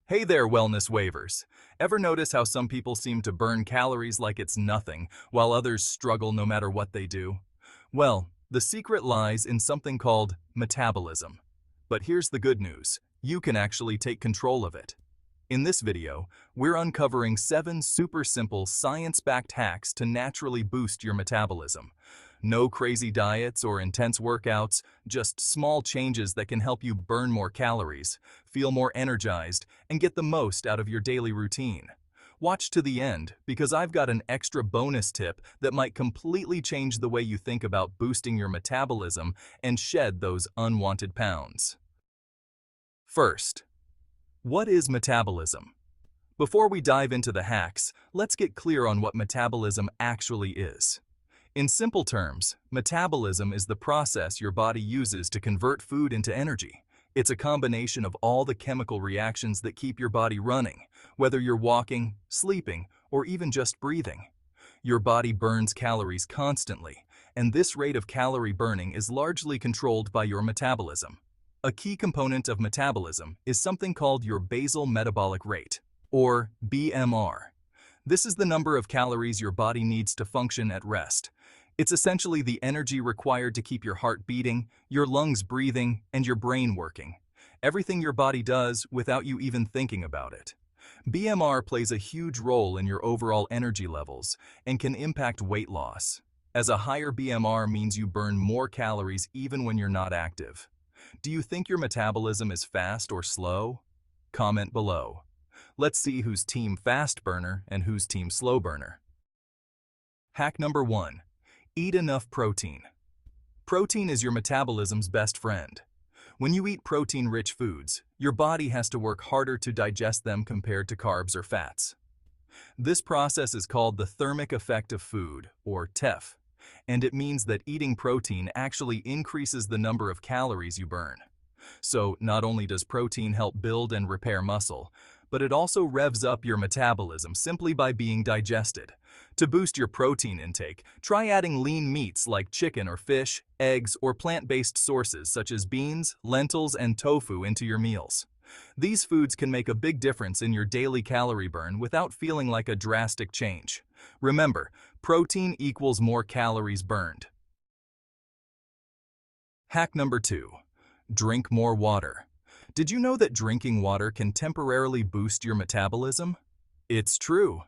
Hey there, wellness wavers. Ever notice how some people seem to burn calories like it's nothing, while others struggle no matter what they do? Well, the secret lies in something called metabolism. But here's the good news. You can actually take control of it. In this video, we're uncovering 7 super simple science-backed hacks to naturally boost your metabolism. No crazy diets or intense workouts, just small changes that can help you burn more calories, feel more energized, and get the most out of your daily routine. Watch to the end, because I've got an extra bonus tip that might completely change the way you think about boosting your metabolism and shed those unwanted pounds. First, what is metabolism? Before we dive into the hacks, let's get clear on what metabolism actually is. In simple terms, metabolism is the process your body uses to convert food into energy. It's a combination of all the chemical reactions that keep your body running, whether you're walking, sleeping, or even just breathing. Your body burns calories constantly, and this rate of calorie burning is largely controlled by your metabolism. A key component of metabolism is something called your basal metabolic rate, or BMR. This is the number of calories your body needs to function at rest. It's essentially the energy required to keep your heart beating, your lungs breathing, and your brain working. Everything your body does without you even thinking about it. BMR plays a huge role in your overall energy levels and can impact weight loss, as a higher BMR means you burn more calories even when you're not active. Do you think your metabolism is fast or slow? Comment below. Let's see who's team fast burner and who's team slow burner. Hack number 1. Eat enough protein. Protein is your metabolism's best friend. When you eat protein-rich foods, your body has to work harder to digest them compared to carbs or fats. This process is called the thermic effect of food, or TEF, and it means that eating protein actually increases the number of calories you burn. So not only does protein help build and repair muscle, but it also revs up your metabolism simply by being digested. To boost your protein intake, try adding lean meats like chicken or fish, eggs, or plant-based sources such as beans, lentils, and tofu into your meals. These foods can make a big difference in your daily calorie burn without feeling like a drastic change. Remember, protein equals more calories burned. Hack number 2. Drink more water. Did you know that drinking water can temporarily boost your metabolism? It's true.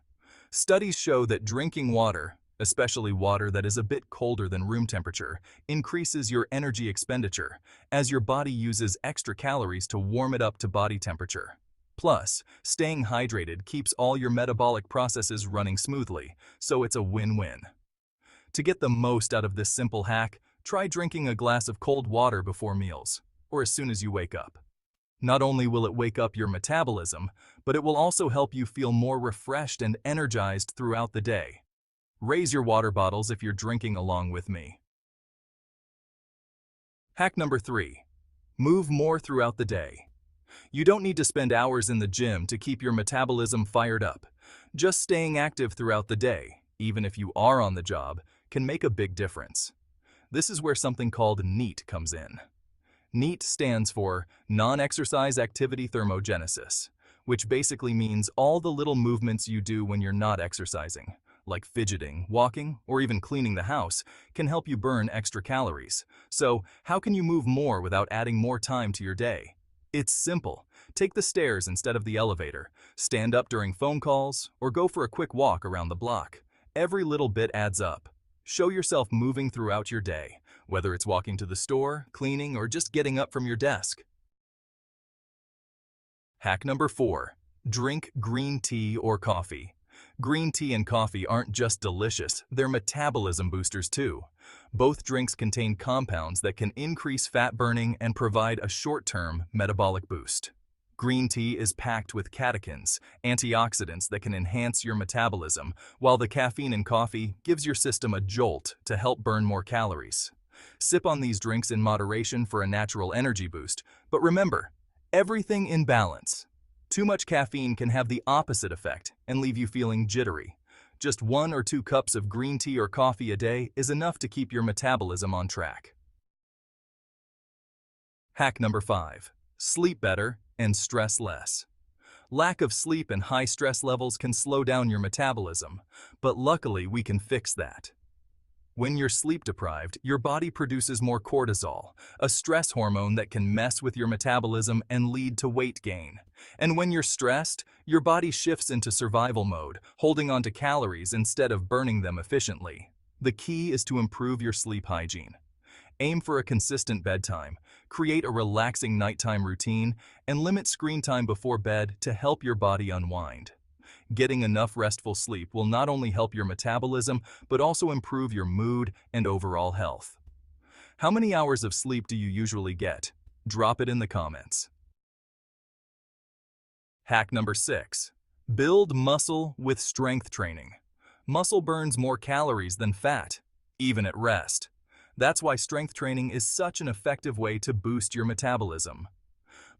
Studies show that drinking water, especially water that is a bit colder than room temperature, increases your energy expenditure, as your body uses extra calories to warm it up to body temperature. Plus, staying hydrated keeps all your metabolic processes running smoothly, so it's a win-win. To get the most out of this simple hack, try drinking a glass of cold water before meals, or as soon as you wake up. Not only will it wake up your metabolism, but it will also help you feel more refreshed and energized throughout the day. Raise your water bottles if you're drinking along with me. Hack number 3. Move more throughout the day. You don't need to spend hours in the gym to keep your metabolism fired up. Just staying active throughout the day, even if you are on the job, can make a big difference. This is where something called NEAT comes in. NEAT stands for Non-Exercise Activity Thermogenesis, which basically means all the little movements you do when you're not exercising, like fidgeting, walking, or even cleaning the house, can help you burn extra calories. So, how can you move more without adding more time to your day? It's simple. Take the stairs instead of the elevator, stand up during phone calls, or go for a quick walk around the block. Every little bit adds up. Show yourself moving throughout your day, whether it's walking to the store, cleaning, or just getting up from your desk. Hack number 4. Drink green tea or coffee. Green tea and coffee aren't just delicious, they're metabolism boosters too. Both drinks contain compounds that can increase fat burning and provide a short-term metabolic boost. Green tea is packed with catechins, antioxidants that can enhance your metabolism, while the caffeine in coffee gives your system a jolt to help burn more calories. Sip on these drinks in moderation for a natural energy boost, but remember, everything in balance. Too much caffeine can have the opposite effect and leave you feeling jittery. Just 1 or 2 cups of green tea or coffee a day is enough to keep your metabolism on track. Hack number 5. Sleep better and stress less. Lack of sleep and high stress levels can slow down your metabolism, but luckily we can fix that. When you're sleep deprived, your body produces more cortisol, a stress hormone that can mess with your metabolism and lead to weight gain. And when you're stressed, your body shifts into survival mode, holding onto calories instead of burning them efficiently. The key is to improve your sleep hygiene. Aim for a consistent bedtime, create a relaxing nighttime routine, and limit screen time before bed to help your body unwind. Getting enough restful sleep will not only help your metabolism, but also improve your mood and overall health. How many hours of sleep do you usually get? Drop it in the comments. Hack number 6. Build muscle with strength training. Muscle burns more calories than fat, even at rest. That's why strength training is such an effective way to boost your metabolism.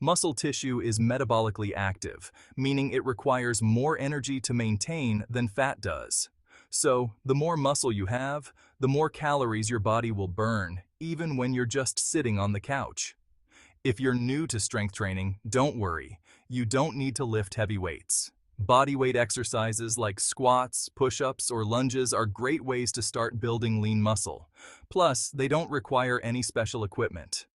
Muscle tissue is metabolically active, meaning it requires more energy to maintain than fat does. So, the more muscle you have, the more calories your body will burn, even when you're just sitting on the couch. If you're new to strength training, don't worry. You don't need to lift heavy weights. Bodyweight exercises like squats, push-ups, or lunges are great ways to start building lean muscle. Plus, they don't require any special equipment.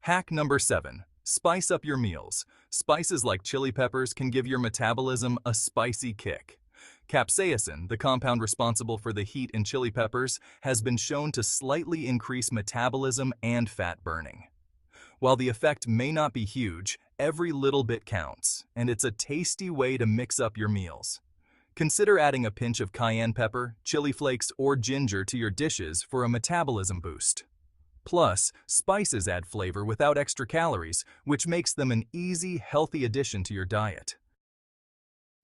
Hack number 7. Spice up your meals. Spices like chili peppers can give your metabolism a spicy kick. Capsaicin, the compound responsible for the heat in chili peppers, has been shown to slightly increase metabolism and fat burning. While the effect may not be huge, every little bit counts, and it's a tasty way to mix up your meals. Consider adding a pinch of cayenne pepper, chili flakes, or ginger to your dishes for a metabolism boost. Plus, spices add flavor without extra calories, which makes them an easy, healthy addition to your diet.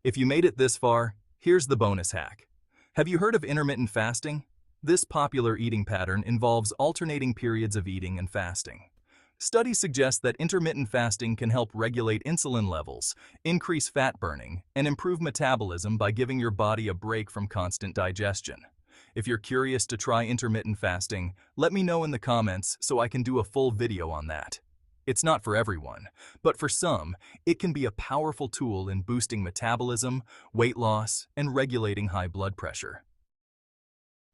If you made it this far, here's the bonus hack. Have you heard of intermittent fasting? This popular eating pattern involves alternating periods of eating and fasting. Studies suggest that intermittent fasting can help regulate insulin levels, increase fat burning, and improve metabolism by giving your body a break from constant digestion. If you're curious to try intermittent fasting, let me know in the comments so I can do a full video on that. It's not for everyone, but for some, it can be a powerful tool in boosting metabolism, weight loss, and regulating high blood pressure.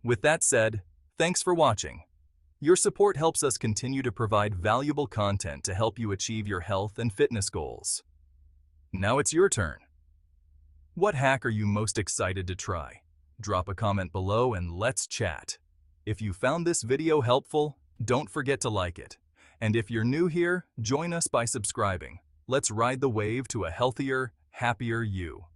With that said, thanks for watching. Your support helps us continue to provide valuable content to help you achieve your health and fitness goals. Now it's your turn. What hack are you most excited to try? Drop a comment below and let's chat. If you found this video helpful, don't forget to like it. And if you're new here, join us by subscribing. Let's ride the wave to a healthier, happier you.